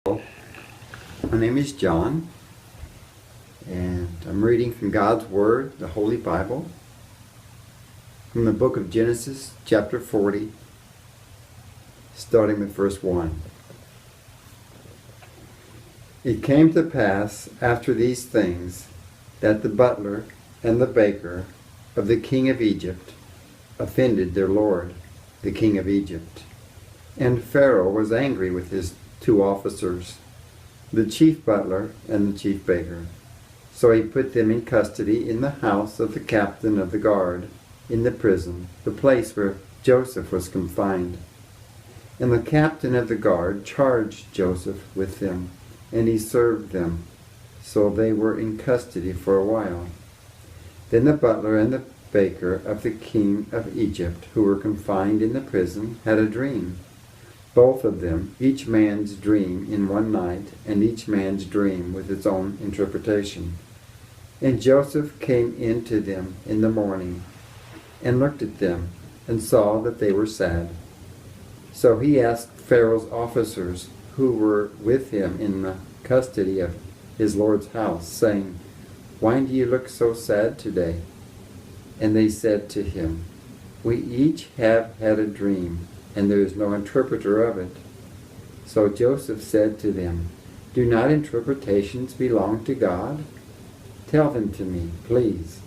My name is John, and I'm reading from God's Word, the Holy Bible, from the book of Genesis, chapter 40, starting with verse 1. It came to pass after these things that the butler and the baker of the king of Egypt offended their lord, the king of Egypt. And Pharaoh was angry with his two officers, the chief butler and the chief baker. So he put them in custody in the house of the captain of the guard, in the prison, the place where Joseph was confined. And the captain of the guard charged Joseph with them, and he served them. So they were in custody for a while. Then the butler and the baker of the king of Egypt, who were confined in the prison, had a dream. Both of them, each man's dream in one night, and each man's dream with its own interpretation. And Joseph came in to them in the morning, and looked at them, and saw that they were sad. So he asked Pharaoh's officers, who were with him in the custody of his lord's house, saying, "Why do you look so sad today?" And they said to him, "We each have had a dream, and there is no interpreter of it." So Joseph said to them, "Do not interpretations belong to God? Tell them to me, please."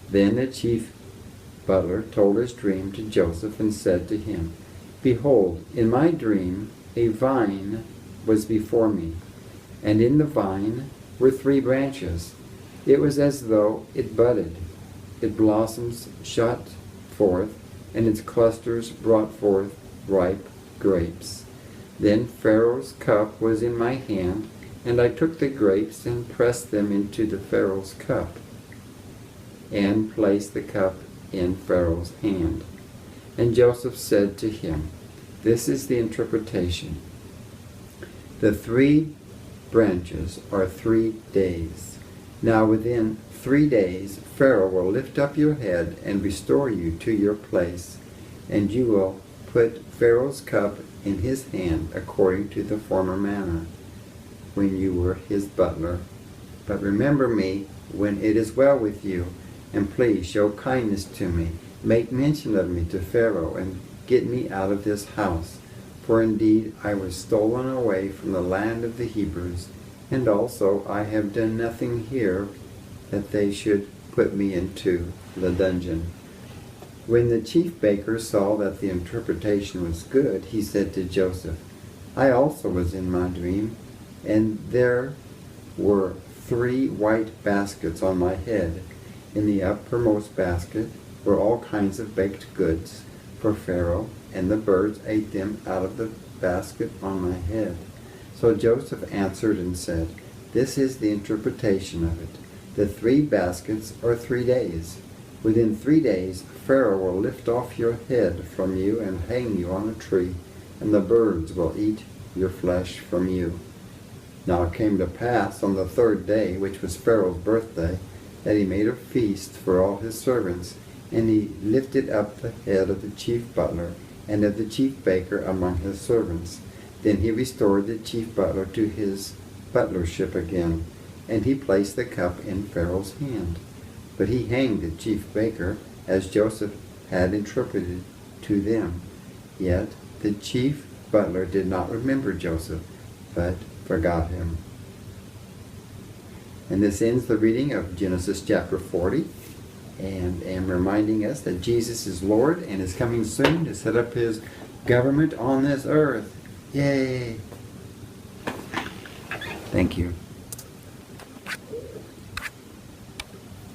Then the chief butler told his dream to Joseph and said to him, "Behold, in my dream a vine was before me, and in the vine were 3 branches. It was as though it budded. Its blossoms shot forth, and its clusters brought forth ripe grapes. Then Pharaoh's cup was in my hand, and I took the grapes and pressed them into the Pharaoh's cup, and placed the cup in Pharaoh's hand." And Joseph said to him, "This is the interpretation. The 3 branches are 3 days. Now within 3 days Pharaoh will lift up your head and restore you to your place, and you will put Pharaoh's cup in his hand according to the former manner, when you were his butler. But remember me when it is well with you, and please show kindness to me. Make mention of me to Pharaoh, and get me out of this house. For indeed I was stolen away from the land of the Hebrews, and also I have done nothing here that they should put me into the dungeon." When the chief baker saw that the interpretation was good, he said to Joseph, "I also was in my dream, and there were 3 white baskets on my head. In the uppermost basket were all kinds of baked goods for Pharaoh, and the birds ate them out of the basket on my head." So Joseph answered and said, "This is the interpretation of it. The 3 baskets are 3 days. Within 3 days Pharaoh will lift off your head from you and hang you on a tree, and the birds will eat your flesh from you." Now it came to pass on the 3rd day, which was Pharaoh's birthday, that he made a feast for all his servants, and he lifted up the head of the chief butler and of the chief baker among his servants. Then he restored the chief butler to his butlership again, and he placed the cup in Pharaoh's hand. But he hanged the chief baker, as Joseph had interpreted to them. Yet the chief butler did not remember Joseph, but forgot him. And this ends the reading of Genesis chapter 40, and am reminding us that Jesus is Lord and is coming soon to set up his government on this earth. Yay! Thank you.